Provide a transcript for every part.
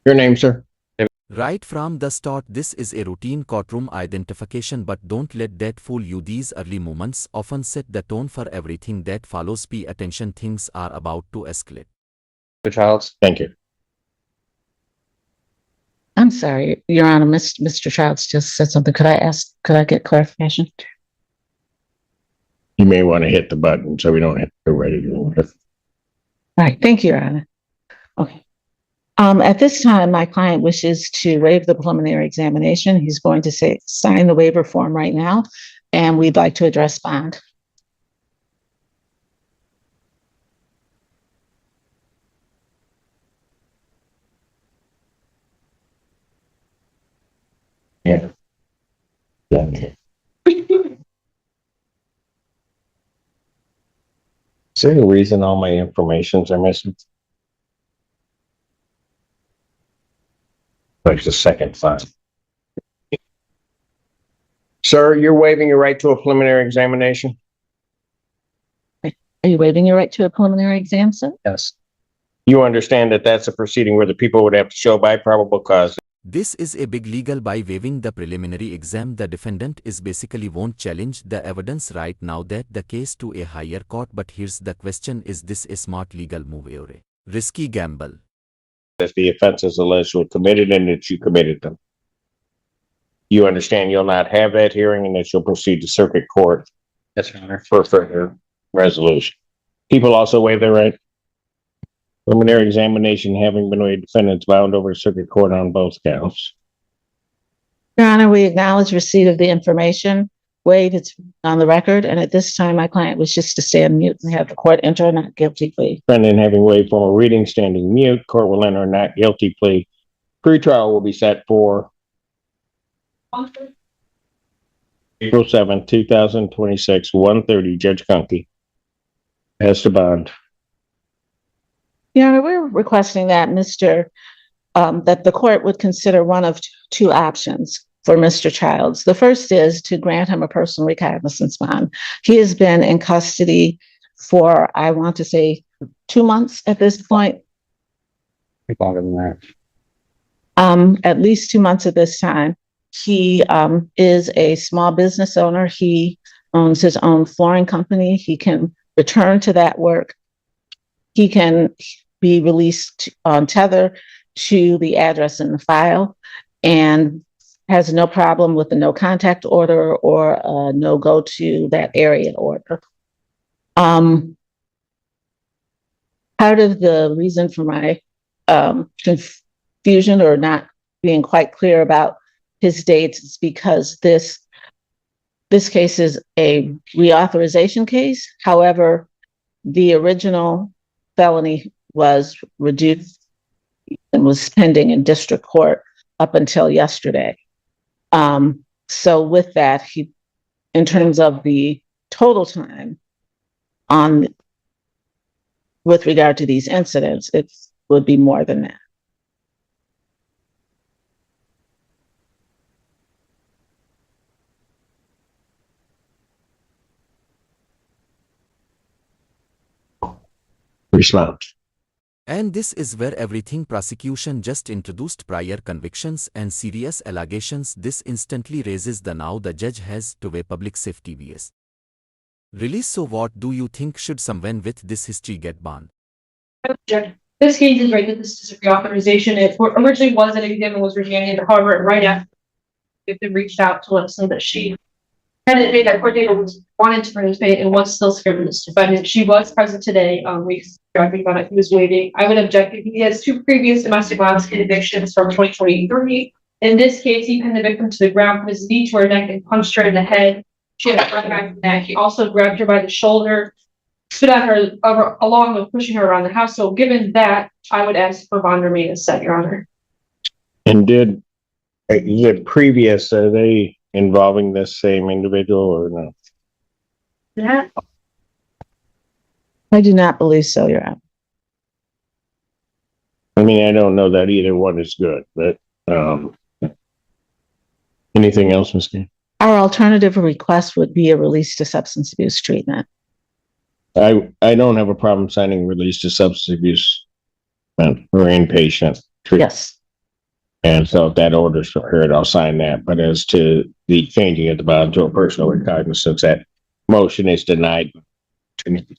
Your name, sir? Right from the start, this is a routine courtroom identification, but don't let that fool you. These early moments often set the tone for everything that follows. Pay attention, things are about to escalate. Mr. Childs? Thank you. I'm sorry, Your Honor, Mr. Childs just said something. Could I get clarification? You may want to hit the button so we don't have to go ready to order. All right, thank you, Your Honor. Okay. At this time, my client wishes to waive the preliminary examination. He's going to sign the waiver form right now, and we'd like to address bond. Yeah. Is there a reason all my informations are missing? Like the second file. Sir, you're waiving your right to a preliminary examination? Are you waiving your right to a preliminary exam, sir? Yes. You understand that that's a proceeding where the people would have to show by probable cause. This is a big legal. By waiving the preliminary exam, the defendant is basically won't challenge the evidence right now that the case to a higher court. But here's the question, is this a smart legal move or a risky gamble? If the offenses alleged were committed and that you committed them. You understand you'll not have that hearing and that you'll proceed to circuit court. Yes, Your Honor. For further resolution. People also waive their right. Preliminary examination having been waived, defendants bound over circuit court on both counts. Your Honor, we acknowledge receipt of the information. Wade, it's on the record, and at this time, my client wishes to stay on mute and have the court enter a not guilty plea. Defendant having waived formal reading, standing mute, court will enter a not guilty plea. Pretrial will be set for April 7th, 2026, 1:30, Judge Conkey. As to bond. Your Honor, we're requesting that that the court would consider one of two options for Mr. Childs. The first is to grant him a personal recognizance bond. He has been in custody for, I want to say, 2 months at this point. Longer than that. At least 2 months at this time. He is a small business owner. He owns his own flooring company. He can return to that work. He can be released on tether to the address in the file and has no problem with the no contact order or no go to that area order. Part of the reason for my confusion or not being quite clear about his dates is because this case is a reauthorization case. However, the original felony was reduced and was pending in district court up until yesterday. So with that, in terms of the total time with regard to these incidents, it would be more than that. Respond. And this is where everything prosecution just introduced prior convictions and serious allegations. This instantly raises the now the judge has to weigh public safety vs. release. So what do you think, should someone with this history get bond? This case is right. This is a reauthorization. It originally was an exam and was remanded. However, right after it reached out to let us know that she hadn't made that court date or wanted to participate and was still scared of this defendant. She was present today. We found out he was waiting. I would object. He has 2 previous domestic violence convictions from 2023. In this case, he pinned the victim to the ground, put his knee to her neck, and punched her in the head. She had a front back neck. He also grabbed her by the shoulder, spit at her along with pushing her around the house. So given that, I would ask for bond remain as set, Your Honor. And did the previous, are they involving this same individual or no? Yeah. I do not believe so, Your Honor. I mean, I don't know that either one is good, but anything else, Ms. Kane? Our alternative request would be a release to substance abuse treatment. I don't have a problem signing release to substance abuse or inpatient treatment. Yes. And so if that order's prepared, I'll sign that. But as to the changing at the bottom to a personal recognizance, that motion is denied. Would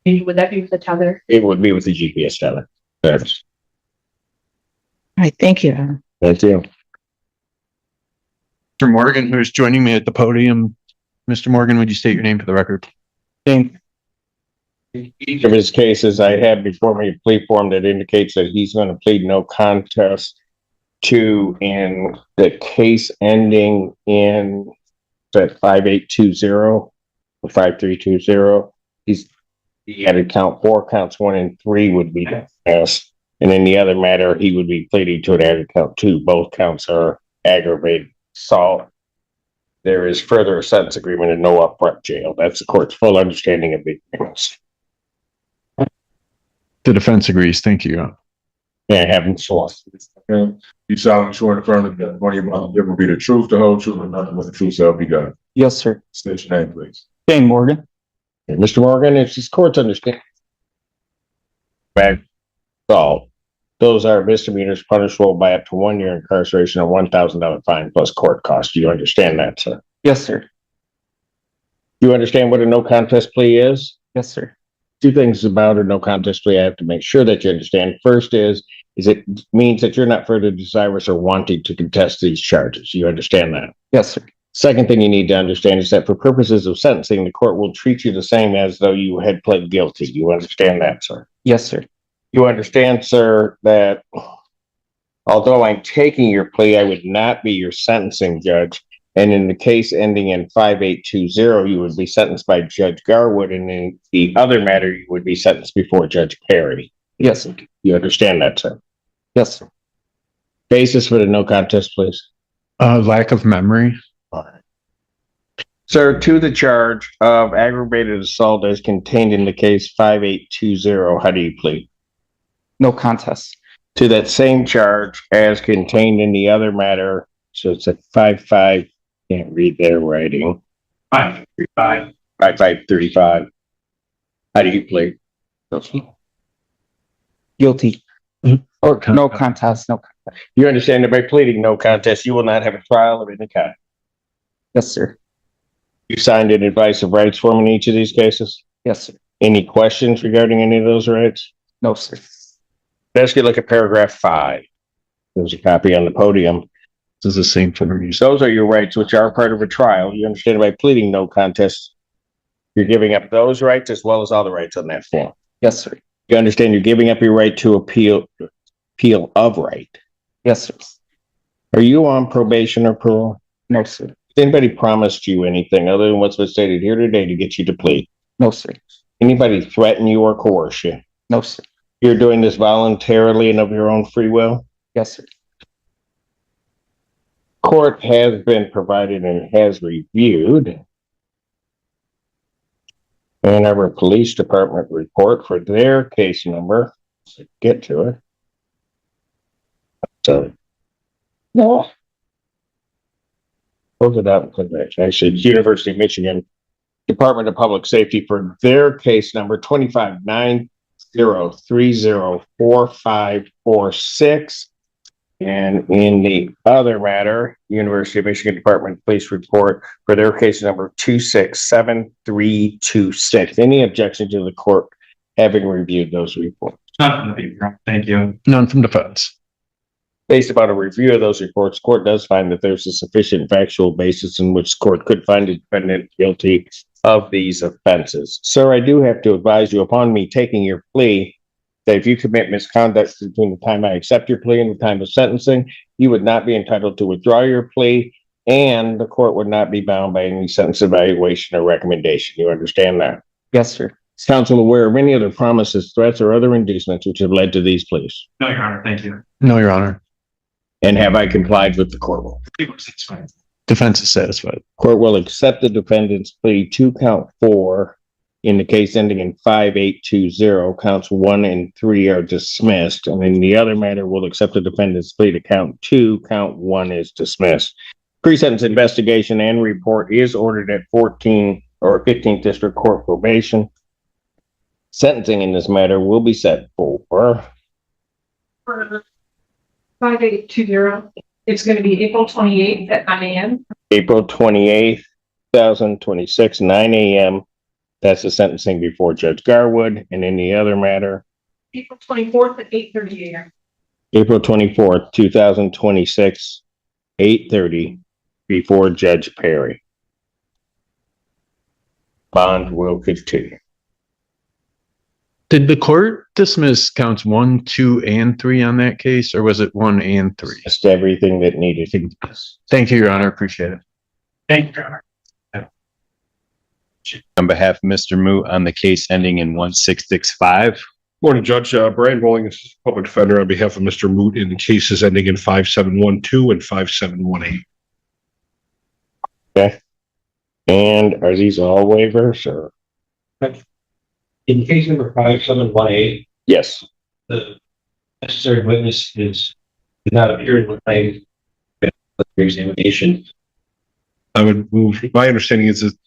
that be with the tether? It would be with the GPS teller. That's, All right, thank you. thank you. Mr. Morgan, who is joining me at the podium. Mr. Morgan, would you state your name for the record? Each of his cases, I have before me a plea form that indicates that he's going to plead no contest to, in the case ending in that 5820 or 5320. He had count 4, counts 1 and 3 would be dismissed. And in the other matter, he would be pleading to an added count 2. Both counts are aggravated assault. There is further a sentence agreement and no upfront jail. That's the court's full understanding of the agreements. The defense agrees. Thank you. Yeah, haven't sworn. You solemnly swear to affirm that one of your mouth will be the truth, the whole truth, and nothing but the truth shall be done. Yes, sir. State your name, please. Shane Morgan. Mr. Morgan, it's this court's understanding. Assault. Those are misdemeanors punishable by up to 1 year incarceration and $1,000 fine plus court costs. Do you understand that, sir? Yes, sir. Do you understand what a no contest plea is? Yes, sir. 2 things about a no contest plea I have to make sure that you understand. First is it means that you're not further desirous or wanting to contest these charges. You understand that? Yes, sir. Second thing you need to understand is that for purposes of sentencing, the court will treat you the same as though you had pled guilty. You understand that, sir? Yes, sir. You understand, sir, that although I'm taking your plea, I would not be your sentencing judge. And in the case ending in 5820, you would be sentenced by Judge Garwood. And in the other matter, you would be sentenced before Judge Perry. Yes, sir. You understand that, sir? Yes, sir. Basis for the no contest, please. Lack of memory. Sir, to the charge of aggravated assault as contained in the case 5820, how do you plead? No contest. To that same charge as contained in the other matter, so it's a 55, can't read their writing. 5535. How do you plead? Guilty. Or no contest. No. You understand that by pleading no contest, you will not have a trial of any kind. Yes, sir. You signed an advice of rights form in each of these cases? Yes, sir. Any questions regarding any of those rights? No, sir. Let's get a look at paragraph 5. There's a copy on the podium. This is the same for me. Those are your rights, which are part of a trial. You understand by pleading no contest, you're giving up those rights as well as all the rights on that form. Yes, sir. You understand you're giving up your right to appeal of right. Yes, sir. Are you on probation or parole? No, sir. Has anybody promised you anything other than what's been stated here today to get you to plead? No, sir. Anybody threaten you or coerce you? No, sir. You're doing this voluntarily and of your own free will? Yes, sir. Court has been provided and has reviewed Ann Arbor Police Department report for their case number. Let's get to it. So, no. Close it out and click back. Actually, it's University of Michigan Department of Public Safety for their case number 2590304546. And in the other matter, University of Michigan Department of Police report for their case number 267326. Any objection to the court having reviewed those reports? Thank you. None from defense. Based upon a review of those reports, court does find that there's a sufficient factual basis in which court could find the defendant guilty of these offenses. Sir, I do have to advise you upon me taking your plea that if you commit misconduct between the time I accept your plea and the time of sentencing, you would not be entitled to withdraw your plea, and the court would not be bound by any sentence evaluation or recommendation. You understand that? Yes, sir. Is counsel aware of any other promises, threats, or other inducements which have led to these pleas? No, Your Honor. Thank you. No, Your Honor. And have I complied with the court rule? Defense is satisfied. Court will accept the defendant's plea to count 4 in the case ending in 5820. Counts 1 and 3 are dismissed. And in the other matter, will accept the defendant's plea to count 2. Count 1 is dismissed. Pre-sentence investigation and report is ordered at 14 or 15th District Court probation. Sentencing in this matter will be set for 5820. It's gonna be April 28th at 9 a.m. April 28th, 2026, 9 a.m. That's the sentencing before Judge Garwood, and any other matter, April 24th at 8:30 a.m. April 24th, 2026, 8:30 before Judge Perry. Bond will continue. Did the court dismiss counts 1, 2, and 3 on that case, or was it 1 and 3? Just everything that needed to be. Thank you, Your Honor. Appreciate it. Thank you, Your Honor. On behalf of Mr. Moot on the case ending in 1665. Morning, Judge. Brian Bowling, Assistant Public Defender on behalf of Mr. Moot in cases ending in 5712 and 5718. Okay. And are these all waivers or? In case number 5718, Yes. the necessary witness did not appear in the claim examination. I would move, my understanding is that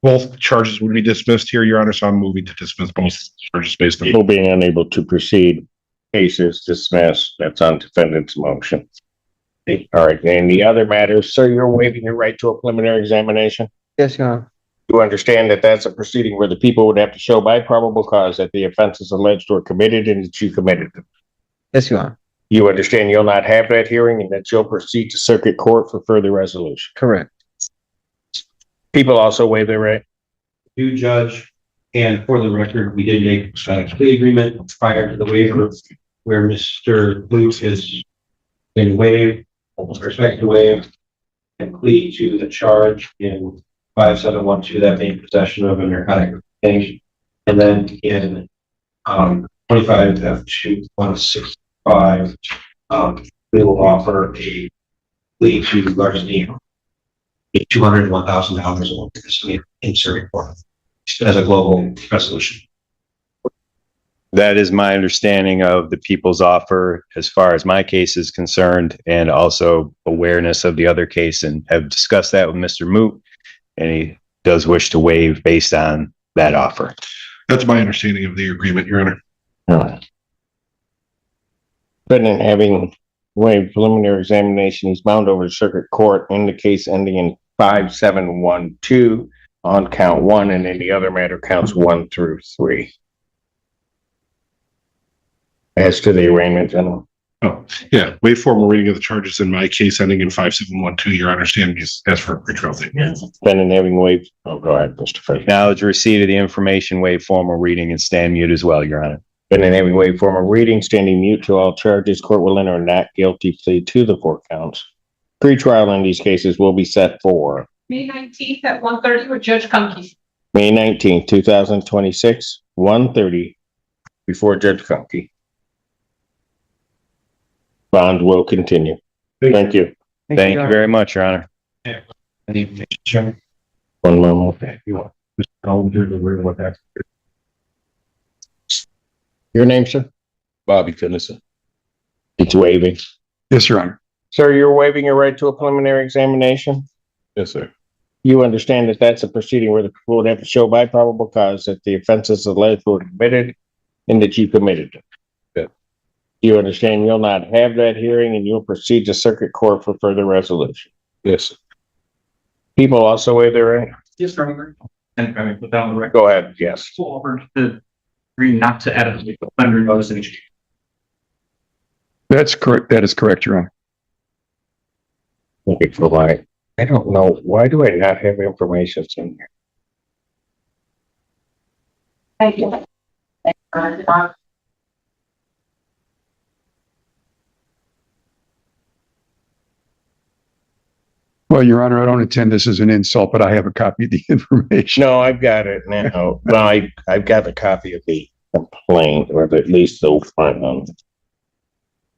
both charges would be dismissed here, Your Honor, so I'm moving to dismiss both charges based on. People being unable to proceed, cases dismissed. That's on defendant's motion. All right, and the other matters, sir, you're waiving your right to a preliminary examination? Yes, Your Honor. You understand that that's a proceeding where the people would have to show by probable cause that the offenses alleged were committed and that you committed them. Yes, Your Honor. You understand you'll not have that hearing and that you'll proceed to circuit court for further resolution. Correct. People also waive their right. Due judge, and for the record, we did make a plea agreement prior to the waiver where Mr. Luke has been waived, with respect to waive, and plea to the charge in 5712, that being possession of a narcotic thing. And then in 25F2165, we will offer a plea to larceny, $201,000 in circuit court as a global resolution. That is my understanding of the people's offer as far as my case is concerned, and also awareness of the other case, and have discussed that with Mr. Moot, and he does wish to waive based on that offer. That's my understanding of the agreement, Your Honor. Defendant having waived preliminary examination, he's bound over to circuit court in the case ending in 5712 on count 1, and any other matter counts 1 through 3. As to the arraignment, gentlemen. Oh, yeah, waive formal reading of the charges in my case ending in 5712. Your understanding is as for a pretrial thing. Defendant having waived, oh, go ahead, Mr. Fred. Acknowledge receipt of the information, waive formal reading, and stand mute as well, Your Honor. Defendant having waived formal reading, standing mute to all charges, court will enter a not guilty plea to the 4 counts. Pretrial in these cases will be set for May 19th at 1:30 with Judge Conkey. May 19th, 2026, 1:30 before Judge Conkey. Bond will continue. Thank you. Thank you very much, Your Honor. One moment. Your name, sir? Bobby Tennyson. It's waiving. Yes, Your Honor. Sir, you're waiving your right to a preliminary examination? Yes, sir. You understand that that's a proceeding where the people would have to show by probable cause that the offenses alleged were committed and that you committed them. Yeah. You understand you'll not have that hearing and you'll proceed to circuit court for further resolution. Yes. People also waive their right? Yes, Your Honor. And I mean, put down the record. Go ahead, yes. Full offer to agree not to add a legal under notice and exchange. That's correct. That is correct, Your Honor. Looking for why. I don't know. Why do I not have information in here? Thank you. Well, Your Honor, I don't intend this as an insult, but I have a copy of the information. No, I've got it now. Well, I've got the copy of the complaint, or at least the front one.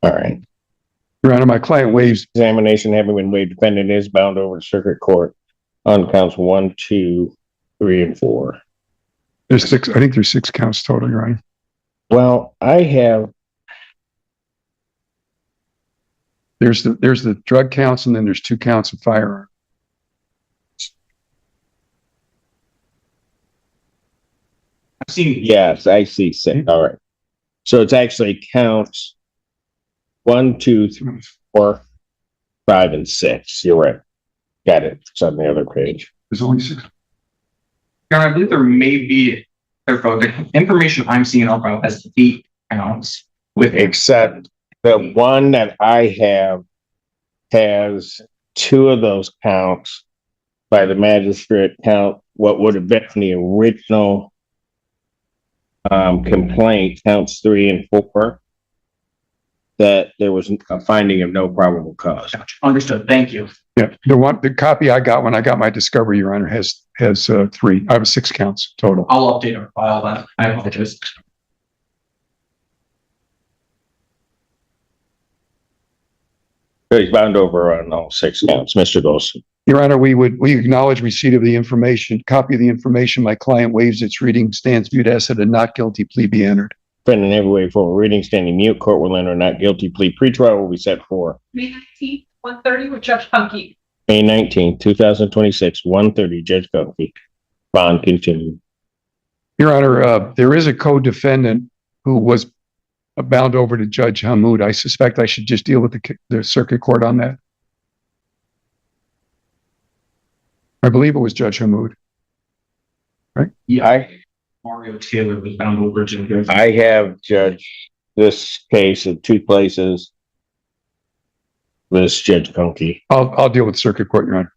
All right. Your Honor, my client waives. Examination having been waived, defendant is bound over to circuit court on counts 1, 2, 3, and 4. There's 6. I think there's 6 counts total, Your Honor. Well, I have. There's the drug counts, and then there's 2 counts of firearm. Yes, I see 6. All right. So it's actually counts 1, 2, 3, 4, 5, and 6. You're right. Got it. It's on the other page. There's only 6. Your Honor, I believe there may be, the information I'm seeing in our file has 8 counts with a Except the one that I have has 2 of those counts by the magistrate count what would have been the original complaint, counts 3 and 4, that there was a finding of no probable cause. Understood. Thank you. Yeah, the copy I got when I got my discovery, Your Honor, has 3. I have 6 counts total. I'll update our file then. I apologize. He's bound over on all 6 counts, Mr. Golson. Your Honor, we acknowledge receipt of the information, copy of the information. My client waives its reading, stands viewed as a not guilty plea be entered. Defendant every way for reading, standing mute, court will enter not guilty plea. Pretrial will be set for May 19th, 1:30 with Judge Punky. May 19, 2026, 1:30, Judge Gunky. Bond continued. Your Honor, there is a co-defendant who was bound over to Judge Hamoud. I suspect I should just deal with the circuit court on that. I believe it was Judge Hamoud. Yeah. Mario Taylor was bound over to. I have judged this case in 2 places. This Judge Gunky. I'll deal with circuit court, Your Honor.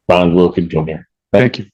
Bond will continue. Thank you.